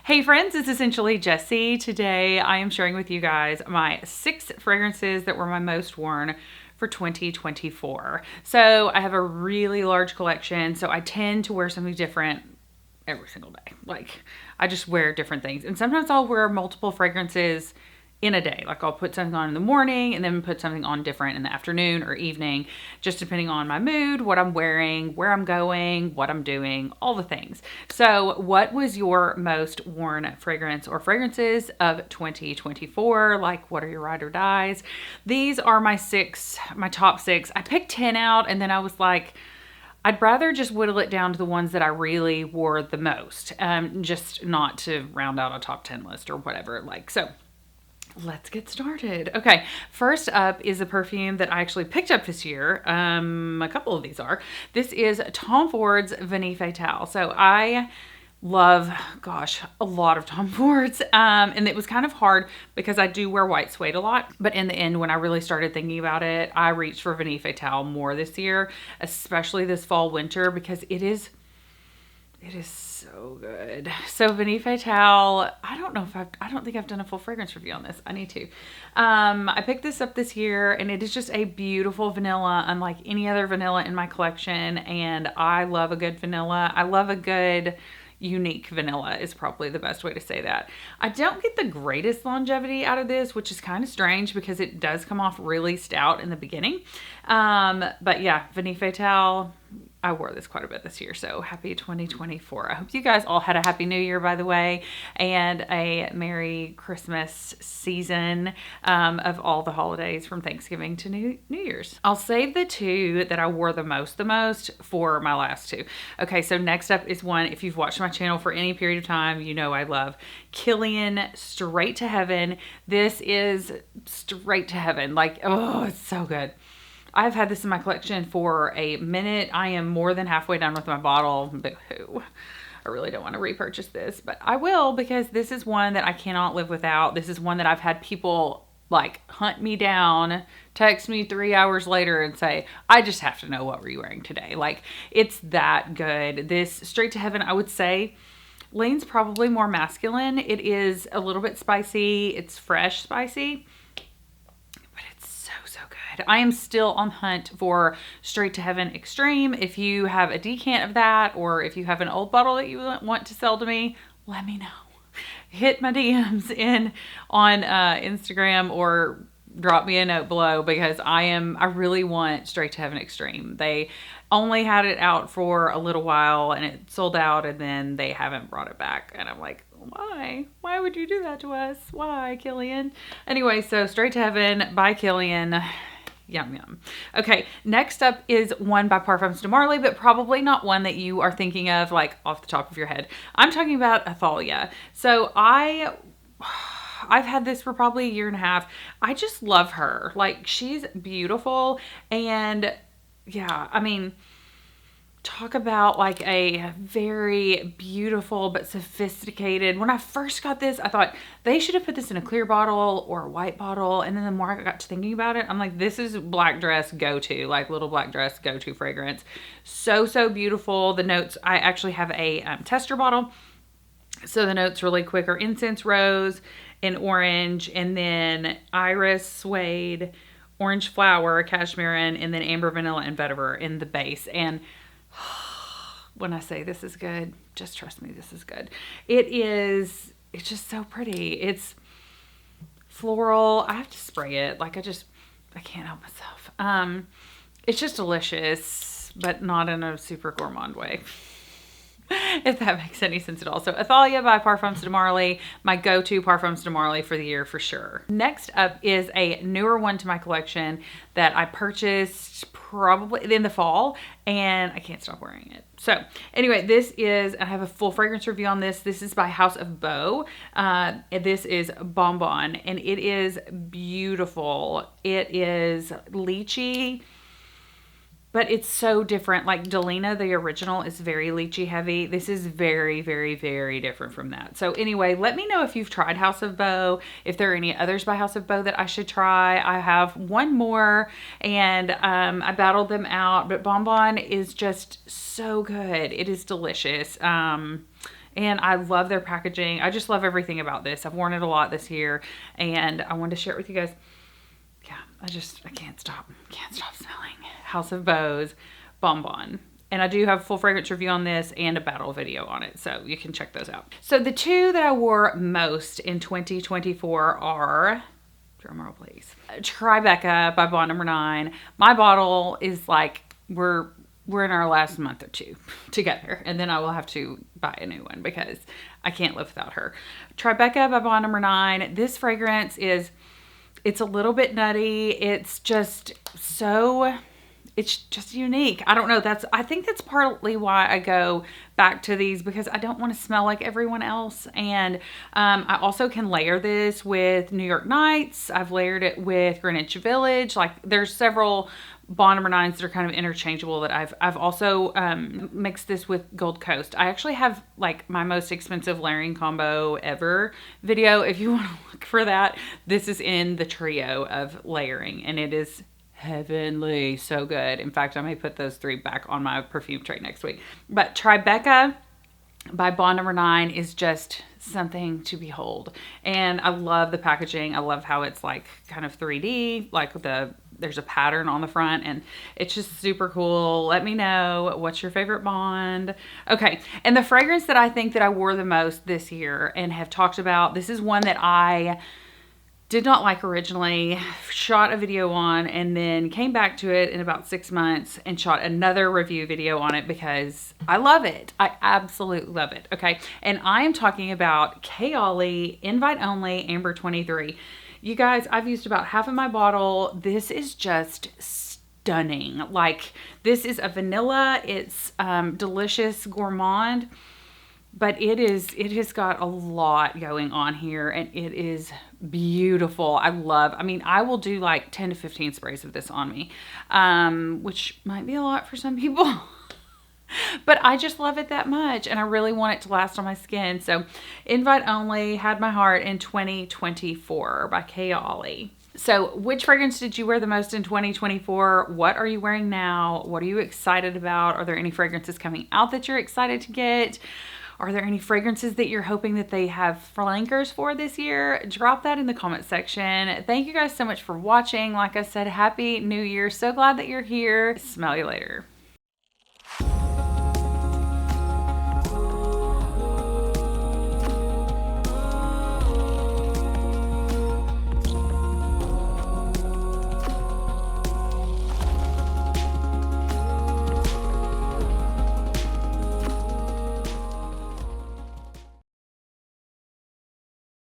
Hey friends, it's essentially Jessie. Today I am sharing with you guys my 6 fragrances that were my most worn for 2024. So I have a really large collection, so I tend to wear something different every single day. Like I just wear different things. And sometimes I'll wear multiple fragrances in a day. Like I'll put something on in the morning and then put something on different in the afternoon or evening, just depending on my mood, what I'm wearing, where I'm going, what I'm doing, all the things. So, what was your most worn fragrance or fragrances of 2024? Like, what are your ride or dies? These are my top 6. I picked 10 out and then I was like, I'd rather just whittle it down to the ones that I really wore the most, just not to round out a top 10 list or whatever. So let's get started. Okay, first up is a perfume that I actually picked up this year. A couple of these are. This is Tom Ford's Vanille Fatale. So I love, a lot of Tom Fords. And it was kind of hard because I do wear white suede a lot. But in the end, when I really started thinking about it, I reached for Vanille Fatale more this year, especially this fall winter, because it is so good. So Vanille Fatale, I don't think I've done a full fragrance review on this. I need to. I picked this up this year and it is just a beautiful vanilla, unlike any other vanilla in my collection. And I love a good vanilla. I love a good unique vanilla is probably the best way to say that. I don't get the greatest longevity out of this, which is kind of strange because it does come off really stout in the beginning. But yeah, Vanille Fatale, I wore this quite a bit this year, so happy 2024. I hope you guys all had a happy new year, by the way, and a Merry Christmas season of all the holidays from Thanksgiving to New Year's. I'll save the 2 that I wore the most for my last 2. Okay, so next up is one, if you've watched my channel for any period of time, you know I love Kilian Straight to Heaven. This is straight to heaven. Like, oh, it's so good. I've had this in my collection for a minute. I am more than halfway done with my bottle. Boo-hoo. I really don't want to repurchase this, but I will because this is one that I cannot live without. This is one that I've had people like hunt me down, text me 3 hours later and say, I just have to know, what were you wearing today? Like, it's that good. This Straight to Heaven, I would say, leans probably more masculine. It is a little bit spicy. It's fresh spicy. I am still on hunt for Straight to Heaven Extreme. If you have a decant of that, or if you have an old bottle that you want to sell to me, let me know. Hit my DMs on Instagram or drop me a note below because I really want Straight to Heaven Extreme. They only had it out for a little while and it sold out and then they haven't brought it back. And I'm like, why? Why would you do that to us? Why, Kilian? Anyway, so Straight to Heaven by Kilian. Yum, yum. Okay, next up is one by Parfums de Marly, but probably not one that you are thinking of like off the top of your head. I'm talking about Athalia. So I've had this for probably a year and a half. I just love her. Like, she's beautiful. And yeah, I mean, talk about like a very beautiful but sophisticated. When I first got this, I thought they should have put this in a clear bottle or a white bottle. And then the more I got to thinking about it, I'm like, this is black dress go-to, like little black dress go-to fragrance. So beautiful. The notes, I actually have a tester bottle. So the notes really quick are incense, rose, and orange, and then iris, suede, orange flower, cashmere, and then amber, vanilla, and vetiver in the base. And when I say this is good, just trust me, this is good. It's just so pretty. It's floral. I have to spray it. Like, I can't help myself. It's just delicious, but not in a super gourmand way. If that makes any sense at all. So Athalia by Parfums de Marly, my go-to Parfums de Marly for the year for sure. Next up is a newer one to my collection that I purchased probably in the fall and I can't stop wearing it. So anyway, I have a full fragrance review on this. This is by House of Beau. This is Bonbon and it is beautiful. It is lychee, but it's so different. Like Delina, the original, is very lychee heavy. This is very, very, very different from that. So anyway, let me know if you've tried House of Beau, if there are any others by House of Beau that I should try. I have one more and I battled them out, but Bonbon is just so good. It is delicious. and I love their packaging. I just love everything about this. I've worn it a lot this year, and I wanted to share it with you guys. Yeah, I can't stop smelling House of Bose Bonbon. And I do have a full fragrance review on this and a battle video on it, so you can check those out. So the two that I wore most in 2024 are, drumroll please, Tribeca by Bond Number 9. My bottle is like, we're in our last month or two together, and then I will have to buy a new one because I can't live without her. Tribeca by Bond Number 9. This fragrance it's a little bit nutty. It's just unique. I don't know. I think that's partly why I go back to these, because I don't want to smell like everyone else. And I also can layer this with New York Nights. I've layered it with Greenwich Village. Like, there's several Bond Number 9s that are kind of interchangeable that I've also mixed this with Gold Coast. I actually have like my most expensive layering combo ever video. If you want to look for that, this is in the trio of layering, and it is heavenly, so good. In fact, I may put those 3 back on my perfume tray next week. But Tribeca by Bond Number 9 is just something to behold, and I love the packaging. I love how it's like kind of 3D, like there's a pattern on the front, and it's just super cool. Let me know, what's your favorite Bond? Okay, and the fragrance that I think that I wore the most this year and have talked about, this is one that I did not like originally, shot a video on, and then came back to it in about 6 months and shot another review video on it because I love it. I absolutely love it. Okay, and I am talking about Kayali Invite Only Amber 23. You guys, I've used about half of my bottle. This is just stunning. Like, this is a vanilla. It's delicious gourmand, but it has got a lot going on here, and it is beautiful. I mean, I will do like 10 to 15 sprays of this on me, which might be a lot for some people. But I just love it that much, and I really want it to last on my skin. So Invite Only had my heart in 2024 by Kayali. So which fragrance did you wear the most in 2024? What are you wearing now? What are you excited about? Are there any fragrances coming out that you're excited to get? Are there any fragrances that you're hoping that they have flankers for this year? Drop that in the comment section. Thank you guys so much for watching. Like I said, Happy New Year. So glad that you're here. Smell you later.